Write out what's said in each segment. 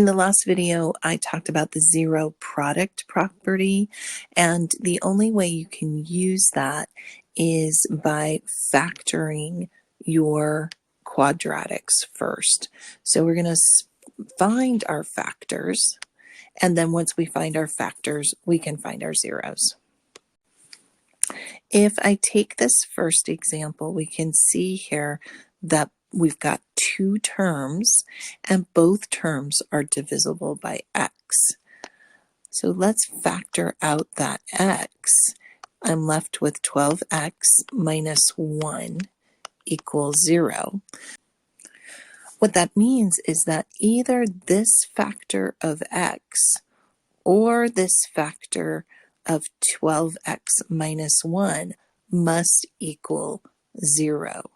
In the last video, I talked about the zero product property, and the only way you can use that is by factoring your quadratics first. So we're going to find our factors, and then once we find our factors, we can find our zeros. If I take this first example, we can see here that we've got two terms and both terms are divisible by x. So let's factor out that x. I'm left with 12x minus 1 equals 0. What that means is that either this factor of x or this factor of 12x minus 1 must equal 0.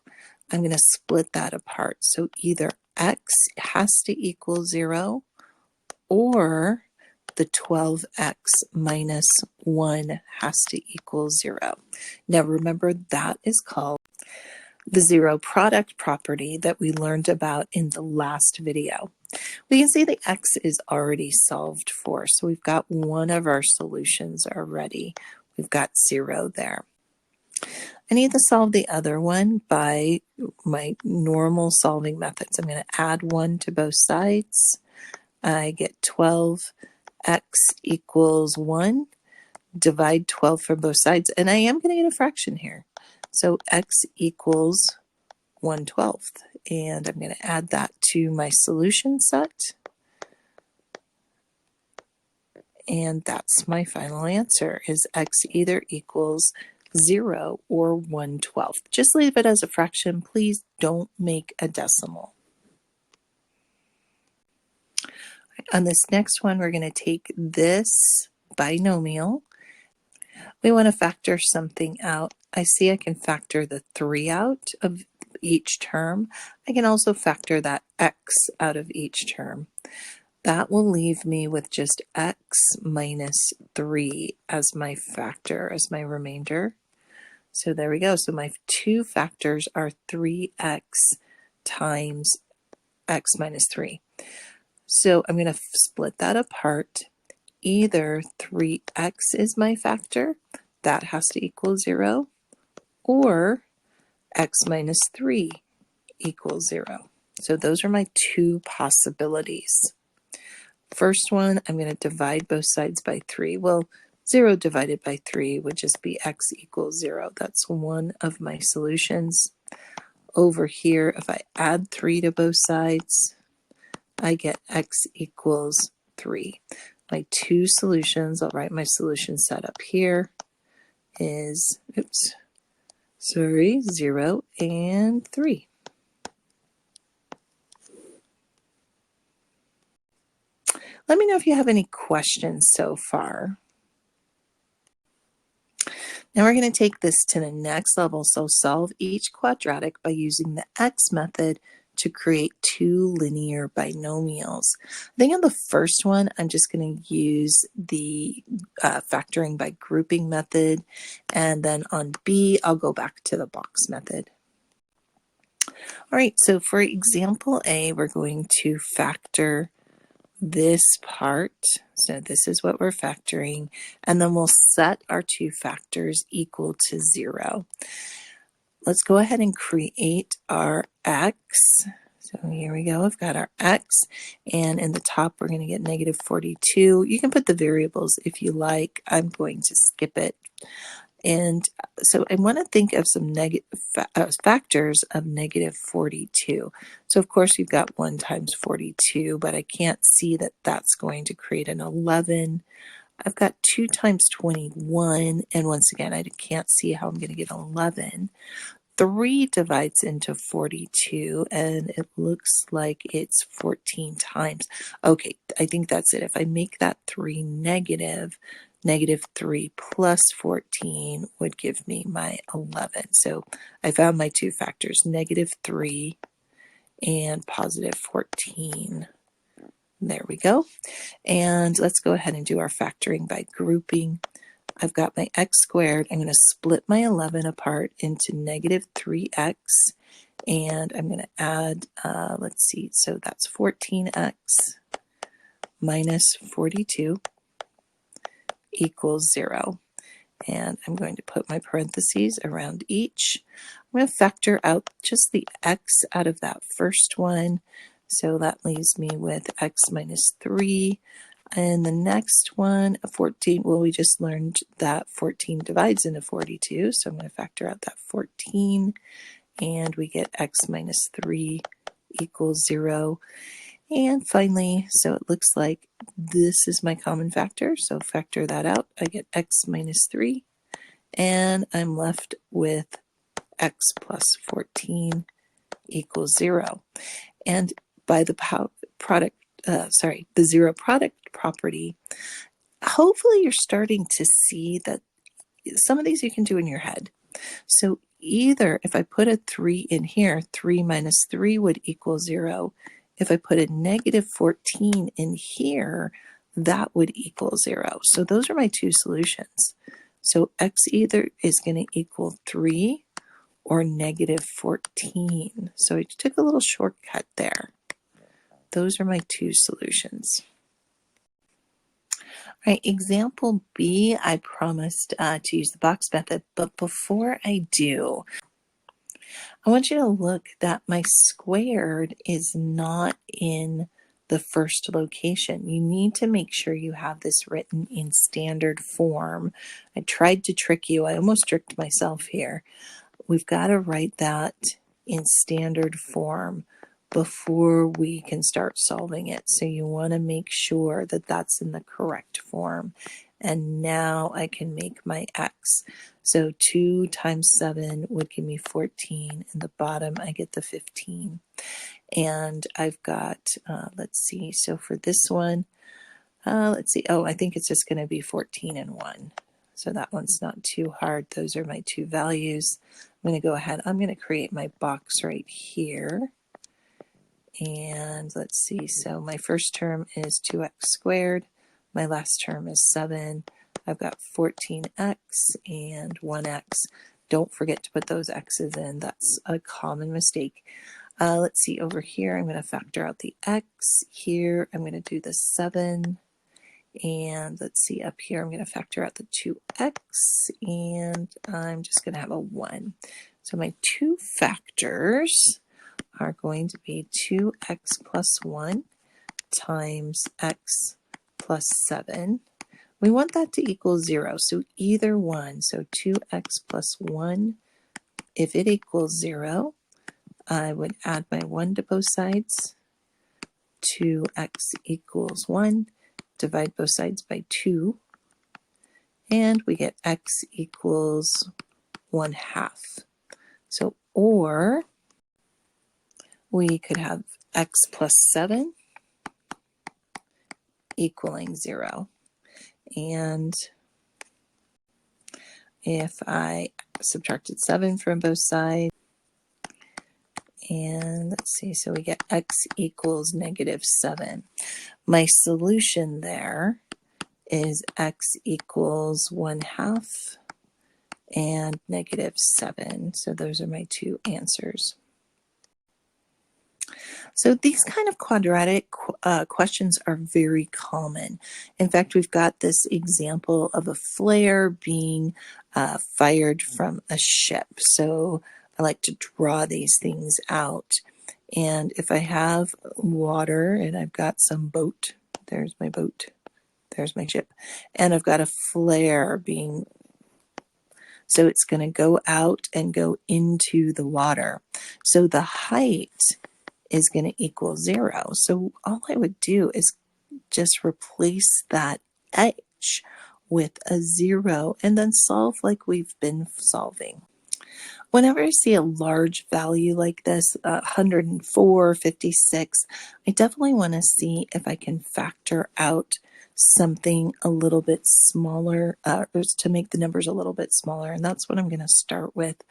I'm going to split that apart. So either x has to equal 0 or the 12x minus 1 has to equal 0. Now remember, that is called the zero product property that we learned about in the last video. We can see the x is already solved for, so we've got one of our solutions already. We've got 0 there. I need to solve the other one by my normal solving methods. I'm going to add 1 to both sides. I get 12x equals 1. Divide 12 for both sides, and I am going to get a fraction here. So x equals 1/12, and I'm going to add that to my solution set. And that's my final answer, is x either equals 0 or 1/12. Just leave it as a fraction. Please don't make a decimal. On this next one, we're going to take this binomial. We want to factor something out. I see I can factor the 3 out of each term. I can also factor that x out of each term. That will leave me with just x minus 3 as my factor, as my remainder. So there we go. So my two factors are 3x times x minus 3. So I'm going to split that apart. Either 3x is my factor, that has to equal 0, or x minus 3 equals 0. So those are my two possibilities. First one, I'm going to divide both sides by 3. Well, 0 divided by 3 would just be x equals 0. That's one of my solutions. Over here, if I add 3 to both sides, I get x equals 3. My two solutions, I'll write my solution set up here, is, 0 and 3. Let me know if you have any questions so far. Now we're going to take this to the next level, so solve each quadratic by using the x method to create two linear binomials. I think on the first one, I'm just going to use the factoring by grouping method, and then on B, I'll go back to the box method. All right, so for example A, we're going to factor this part. So this is what we're factoring, and then we'll set our two factors equal to 0. Let's go ahead and create our x. So here we go. I've got our x, and in the top we're going to get negative 42. You can put the variables if you like. I'm going to skip it. And so I want to think of some factors of negative 42. So of course you've got 1 times 42, but I can't see that that's going to create an 11. I've got 2 times 21, and once again, I can't see how I'm going to get 11. 3 divides into 42, and it looks like it's 14 times. Okay, I think that's it. If I make that 3 negative, negative 3 plus 14 would give me my 11. So I found my two factors, negative 3 and positive 14. There we go. And let's go ahead and do our factoring by grouping. I've got my x squared. I'm going to split my 11 apart into negative 3x, and I'm going to add, let's see, so that's 14x minus 42 equals 0. And I'm going to put my parentheses around each. I'm going to factor out just the x out of that first one. So that leaves me with x minus 3. And the next one, 14, well, we just learned that 14 divides into 42. So I'm going to factor out that 14. And we get x minus 3 equals 0. And finally, so it looks like this is my common factor. So factor that out. I get x minus 3. And I'm left with x plus 14 equals 0. And by the the zero product property, hopefully you're starting to see that some of these you can do in your head. So either if I put a 3 in here, 3 minus 3 would equal 0. If I put a negative 14 in here, that would equal 0. So those are my two solutions. So x either is going to equal 3 or negative 14. So I took a little shortcut there. Those are my two solutions. All right, example B, I promised to use the box method, but before I do, I want you to look that my squared is not in the first location. You need to make sure you have this written in standard form. I tried to trick you. I almost tricked myself here. We've got to write that in standard form before we can start solving it. So you want to make sure that that's in the correct form. And now I can make my x. So 2 times 7 would give me 14. In the bottom, I get the 15. And I've got, let's see, so for this one, let's see, oh, I think it's just going to be 14 and 1. So that one's not too hard. Those are my two values. I'm going to go ahead, I'm going to create my box right here. And let's see, so my first term is 2x squared. My last term is 7. I've got 14x and 1x. Don't forget to put those x's in. That's a common mistake. Let's see, over here, I'm going to factor out the x. Here, I'm going to do the 7. And let's see, up here, I'm going to factor out the 2x. And I'm just going to have a 1. So my two factors are going to be 2x plus 1 times x plus 7. We want that to equal 0, so either one. So 2x plus 1, if it equals 0, I would add my 1 to both sides. 2x equals 1. Divide both sides by 2. And we get x equals 1/2. So, or we could have x plus 7 equaling 0. And if I subtracted 7 from both sides, and let's see, so we get x equals negative 7. My solution there is x equals 1/2 and negative 7. So those are my two answers. So these kind of quadratic questions are very common. In fact, we've got this example of a flare being fired from a ship. So I like to draw these things out. And if I have water and I've got some boat, there's my boat, there's my ship, and I've got a flare being, so it's going to go out and go into the water. So the height is going to equal 0. So all I would do is just replace that h with a 0 and then solve like we've been solving. Whenever I see a large value like this, 104, 56, I definitely want to see if I can factor out something a little bit smaller, or to make the numbers a little bit smaller, and that's what I'm going to start with.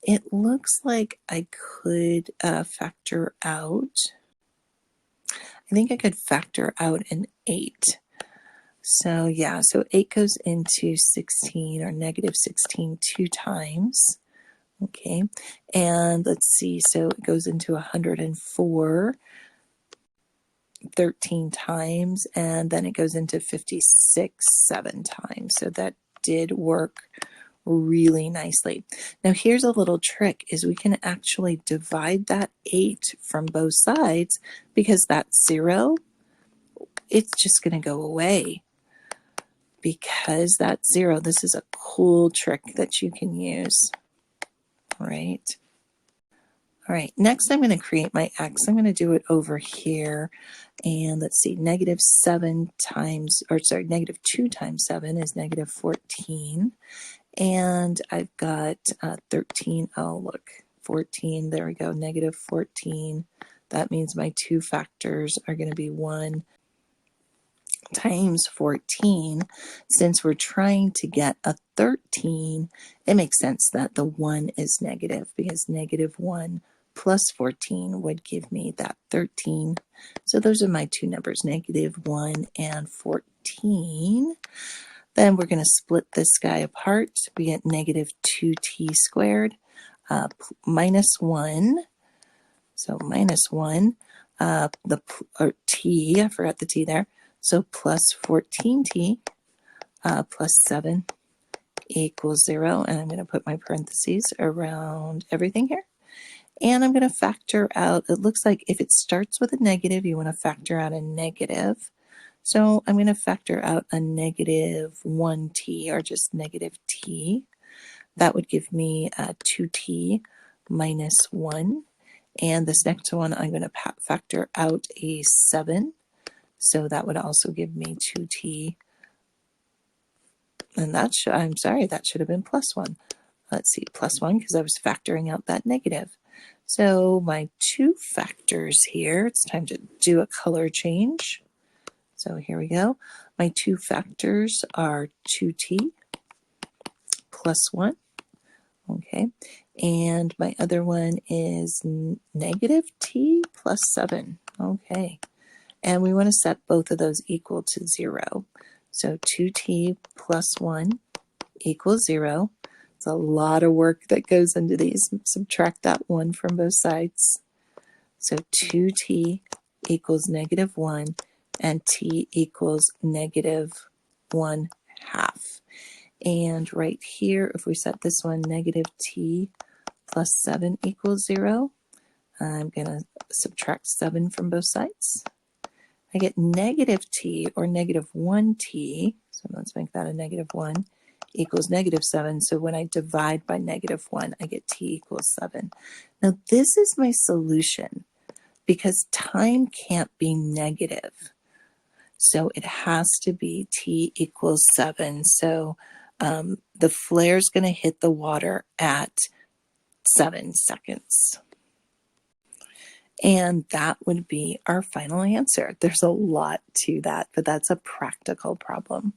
It looks like I could factor out, I think I could factor out an 8. So yeah, so 8 goes into 16, or negative 16, 2 times. Okay, and let's see, so it goes into 104. 13 times, and then it goes into 56 7 times. So that did work really nicely. Now here's a little trick, is we can actually divide that 8 from both sides, because that's 0, it's just going to go away. Because that's 0, this is a cool trick that you can use. All right. All right, next I'm going to create my x. I'm going to do it over here. And let's see, negative 7 times, or sorry, negative 2 times 7 is negative 14. And I've got 13. Oh, look, 14. There we go, negative 14. That means my two factors are going to be 1 times 14. Since we're trying to get a 13, it makes sense that the 1 is negative, because negative 1 plus 14 would give me that 13. So those are my two numbers, negative 1 and 14. Then we're going to split this guy apart. We get negative 2t squared minus 1. So minus 1. T, I forgot the t there. So plus 14t plus 7 equals 0. And I'm going to put my parentheses around everything here. And I'm going to factor out, it looks like if it starts with a negative, you want to factor out a negative. So I'm going to factor out a negative 1t, or just negative t. That would give me 2t minus 1. And this next one, I'm going to factor out a 7. So that would also give me 2t. And that should, I'm sorry, that should have been plus 1. Let's see, plus 1, because I was factoring out that negative. So my two factors here, it's time to do a color change. So here we go. My two factors are 2t plus 1. Okay. And my other one is negative t plus 7. Okay. And we want to set both of those equal to 0. So 2t plus 1 equals 0. It's a lot of work that goes into these. Subtract that 1 from both sides. So 2t equals negative 1, and t equals negative 1/2. And right here, if we set this one, negative t plus 7 equals 0, I'm going to subtract 7 from both sides. I get negative t, or negative 1t, so let's make that a negative 1, equals negative 7. So when I divide by negative 1, I get t equals 7. Now this is my solution, because time can't be negative. So it has to be t equals 7. So the flare is going to hit the water at 7 seconds. And that would be our final answer. There's a lot to that, but that's a practical problem.